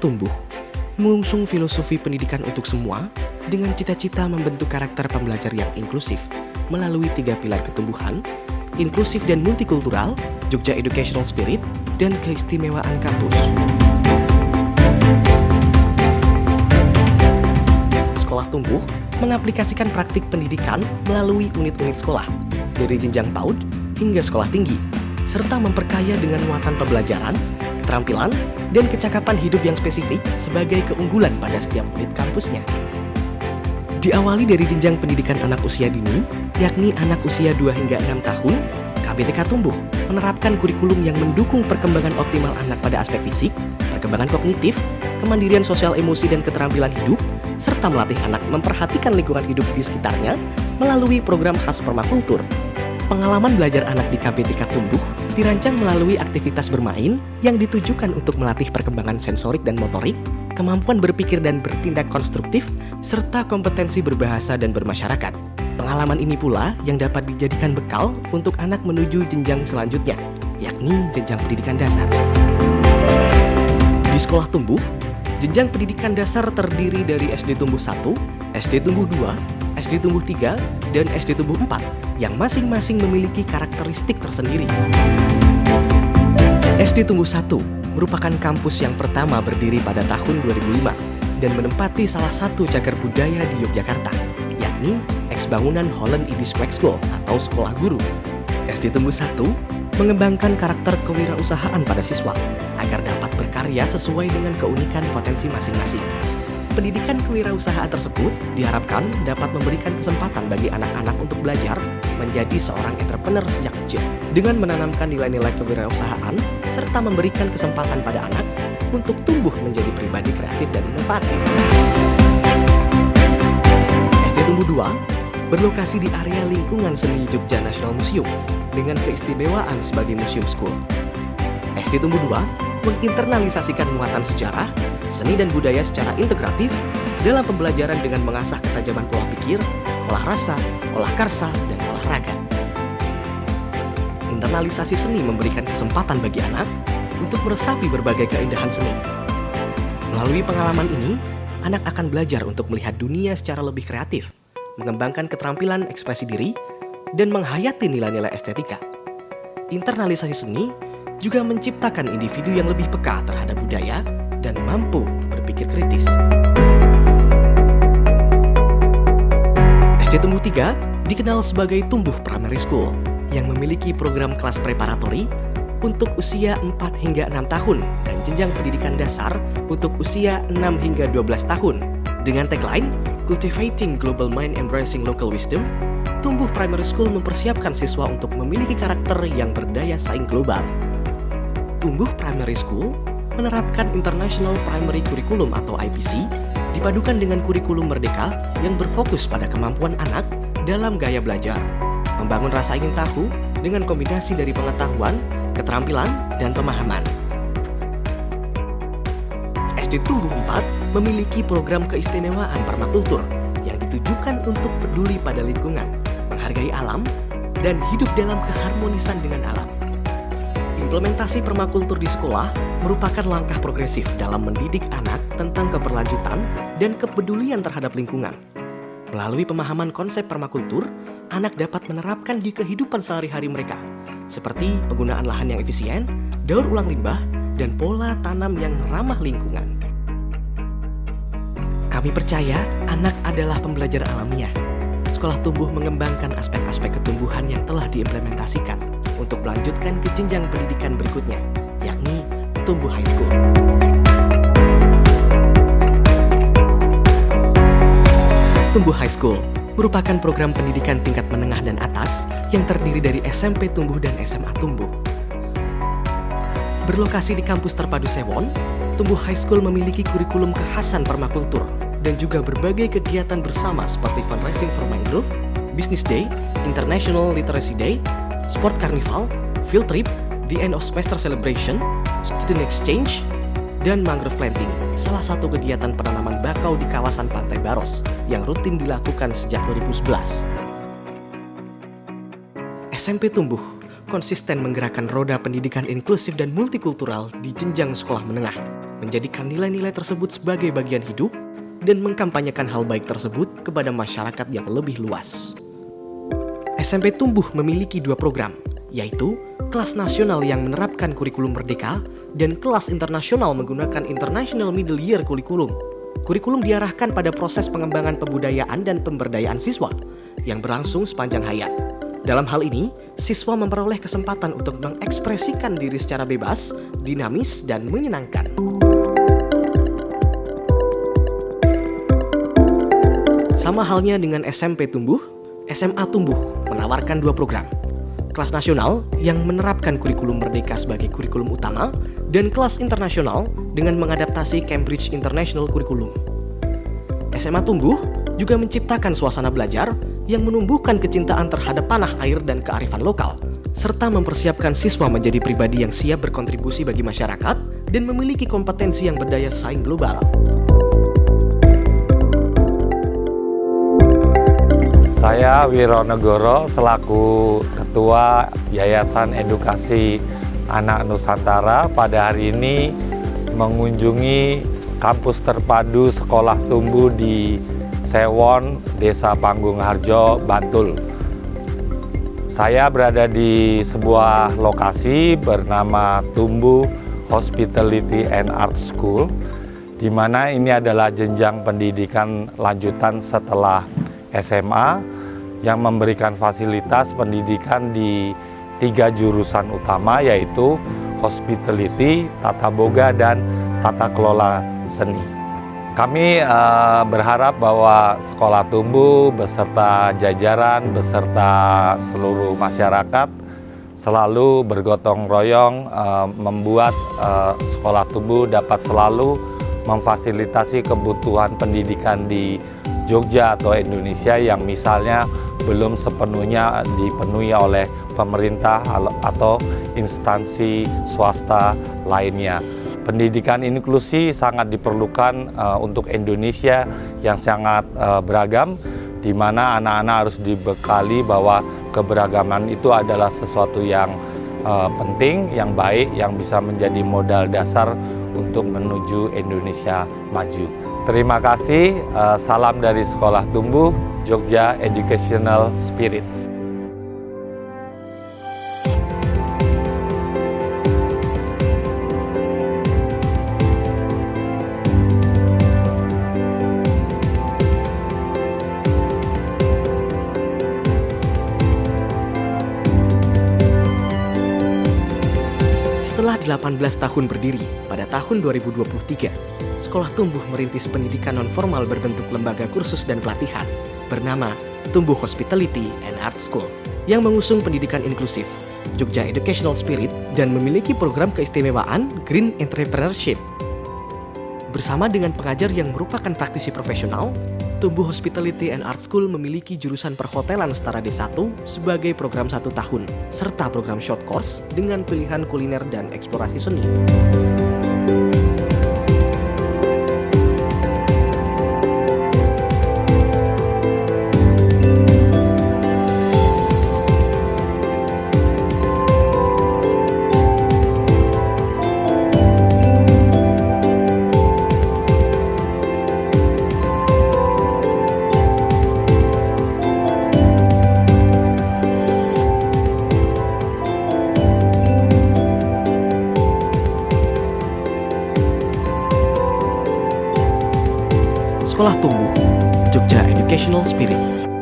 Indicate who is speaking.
Speaker 1: Tumbuh mengusung filosofi pendidikan untuk semua dengan cita-cita membentuk karakter pembelajar yang inklusif melalui 3 pilar ketumbuhan, inklusif dan multikultural, Jogja Educational Spirit, dan keistimewaan kampus. Sekolah Tumbuh mengaplikasikan praktik pendidikan melalui unit-unit sekolah, dari jenjang PAUD hingga sekolah tinggi, serta memperkaya dengan muatan pembelajaran, keterampilan, dan kecakapan hidup yang spesifik sebagai keunggulan pada setiap unit kampusnya. Diawali dari jenjang pendidikan anak usia dini, yakni anak usia 2 hingga 6 tahun, KBTK Tumbuh menerapkan kurikulum yang mendukung perkembangan optimal anak pada aspek fisik, perkembangan kognitif, kemandirian sosial emosi dan keterampilan hidup, serta melatih anak memperhatikan lingkungan hidup di sekitarnya melalui program khas permakultur. Pengalaman belajar anak di KBTK Tumbuh dirancang melalui aktivitas bermain yang ditujukan untuk melatih perkembangan sensorik dan motorik, kemampuan berpikir dan bertindak konstruktif, serta kompetensi berbahasa dan bermasyarakat. Pengalaman ini pula yang dapat dijadikan bekal untuk anak menuju jenjang selanjutnya, yakni jenjang pendidikan dasar. Di Sekolah Tumbuh, jenjang pendidikan dasar terdiri dari SD Tumbuh 1, SD Tumbuh 2, SD Tumbuh 3, dan SD Tumbuh 4 yang masing-masing memiliki karakteristik tersendiri. SD Tumbuh 1 merupakan kampus yang pertama berdiri pada tahun 2005 dan menempati salah satu cagar budaya di Yogyakarta, yakni ex-bangunan Holland Idis School atau Sekolah Guru. SD Tumbuh 1 mengembangkan karakter kewirausahaan pada siswa agar dapat berkarya sesuai dengan keunikan potensi masing-masing. Pendidikan kewirausahaan tersebut diharapkan dapat memberikan kesempatan bagi anak-anak untuk belajar menjadi seorang entrepreneur sejak kecil dengan menanamkan nilai-nilai kewirausahaan serta memberikan kesempatan pada anak untuk tumbuh menjadi pribadi kreatif dan inovatif. SD Tumbuh 2 berlokasi di area lingkungan seni Jogja National Museum dengan keistimewaan sebagai museum school. SD Tumbuh 2 menginternalisasikan muatan sejarah, seni dan budaya secara integratif dalam pembelajaran dengan mengasah ketajaman pola pikir, olah rasa, olah karsa, dan olahraga. Internalisasi seni memberikan kesempatan bagi anak untuk meresapi berbagai keindahan seni. Melalui pengalaman ini, anak akan belajar untuk melihat dunia secara lebih kreatif, mengembangkan keterampilan ekspresi diri, dan menghayati nilai-nilai estetika. Internalisasi seni juga menciptakan individu yang lebih peka terhadap budaya dan mampu berpikir kritis. SD Tumbuh 3 dikenal sebagai Tumbuh Primary School yang memiliki program kelas preparatori untuk usia 4 hingga 6 tahun dan jenjang pendidikan dasar untuk usia 6 hingga 12 tahun. Dengan tagline Cultivating Global Mind Embracing Local Wisdom, Tumbuh Primary School mempersiapkan siswa untuk memiliki karakter yang berdaya saing global. Tumbuh Primary School menerapkan International Primary Curriculum atau IPC dipadukan dengan kurikulum merdeka yang berfokus pada kemampuan anak dalam gaya belajar, membangun rasa ingin tahu dengan kombinasi dari pengetahuan, keterampilan, dan pemahaman. SD Tumbuh 4 memiliki program keistimewaan permakultur yang ditujukan untuk peduli pada lingkungan, menghargai alam, dan hidup dalam keharmonisan dengan alam. Implementasi permakultur di sekolah merupakan langkah progresif dalam mendidik anak tentang keberlanjutan dan kepedulian terhadap lingkungan. Melalui pemahaman konsep permakultur, anak dapat menerapkan di kehidupan sehari-hari mereka, seperti penggunaan lahan yang efisien, daur ulang limbah, dan pola tanam yang ramah lingkungan. Kami percaya anak adalah pembelajar alamiah. Sekolah Tumbuh mengembangkan aspek-aspek ketumbuhan yang telah diimplementasikan untuk melanjutkan ke jenjang pendidikan berikutnya, yakni Tumbuh High School. Tumbuh High School merupakan program pendidikan tingkat menengah dan atas yang terdiri dari SMP Tumbuh dan SMA Tumbuh. Berlokasi di kampus terpadu Sewon, Tumbuh High School memiliki kurikulum kekhasan permakultur dan juga berbagai kegiatan bersama seperti fundraising for mangrove, Business Day, International Literacy Day, Sport Carnival, Field Trip, The End of Semester Celebration, Student Exchange, dan Mangrove Planting, salah satu kegiatan penanaman bakau di kawasan Pantai Baros yang rutin dilakukan sejak 2011. SMP Tumbuh konsisten menggerakkan roda pendidikan inklusif dan multikultural di jenjang sekolah menengah, menjadikan nilai-nilai tersebut sebagai bagian hidup, dan mengkampanyekan hal baik tersebut kepada masyarakat yang lebih luas. SMP Tumbuh memiliki 2 program, yaitu kelas nasional yang menerapkan kurikulum merdeka dan kelas internasional menggunakan International Middle Year Curriculum. Kurikulum diarahkan pada proses pengembangan pembudayaan dan pemberdayaan siswa yang berlangsung sepanjang hayat. Dalam hal ini, siswa memperoleh kesempatan untuk mengekspresikan diri secara bebas, dinamis, dan menyenangkan. Sama halnya dengan SMP Tumbuh, SMA Tumbuh menawarkan 2 program. Kelas nasional yang menerapkan kurikulum merdeka sebagai kurikulum utama, dan kelas internasional dengan mengadaptasi Cambridge International Curriculum. SMA Tumbuh juga menciptakan suasana belajar yang menumbuhkan kecintaan terhadap tanah air dan kearifan lokal, serta mempersiapkan siswa menjadi pribadi yang siap berkontribusi bagi masyarakat dan memiliki kompetensi yang berdaya saing global.
Speaker 2: Saya Wironegoro selaku Ketua Yayasan Edukasi Anak Nusantara pada hari ini mengunjungi kampus terpadu Sekolah Tumbuh di Sewon, Desa Panggung Harjo, Bantul. Saya berada di sebuah lokasi bernama Tumbuh Hospitality and Art School, di mana ini adalah jenjang pendidikan lanjutan setelah SMA yang memberikan fasilitas pendidikan di 3 jurusan utama, yaitu Hospitality, Tata Boga, dan Tata Kelola Seni. Kami berharap bahwa Sekolah Tumbuh beserta jajaran, beserta seluruh masyarakat selalu bergotong royong membuat Sekolah Tumbuh dapat selalu memfasilitasi kebutuhan pendidikan di Jogja atau Indonesia yang misalnya belum sepenuhnya dipenuhi oleh pemerintah atau instansi swasta lainnya. Pendidikan inklusi sangat diperlukan untuk Indonesia yang sangat beragam, di mana anak-anak harus dibekali bahwa keberagaman itu adalah sesuatu yang penting, yang baik, yang bisa menjadi modal dasar untuk menuju Indonesia maju. Terima kasih, salam dari Sekolah Tumbuh, Jogja Educational Spirit.
Speaker 1: Setelah 18 tahun berdiri, pada tahun 2023, Sekolah Tumbuh merintis pendidikan non-formal berbentuk lembaga kursus dan pelatihan bernama Tumbuh Hospitality and Art School yang mengusung pendidikan inklusif, Jogja Educational Spirit, dan memiliki program keistimewaan Green Entrepreneurship. Bersama dengan pengajar yang merupakan praktisi profesional, Tumbuh Hospitality and Art School memiliki jurusan perhotelan setara D1 sebagai program 1 tahun, serta program short course dengan pilihan kuliner dan eksplorasi seni. Sekolah Tumbuh, Jogja Educational Spirit.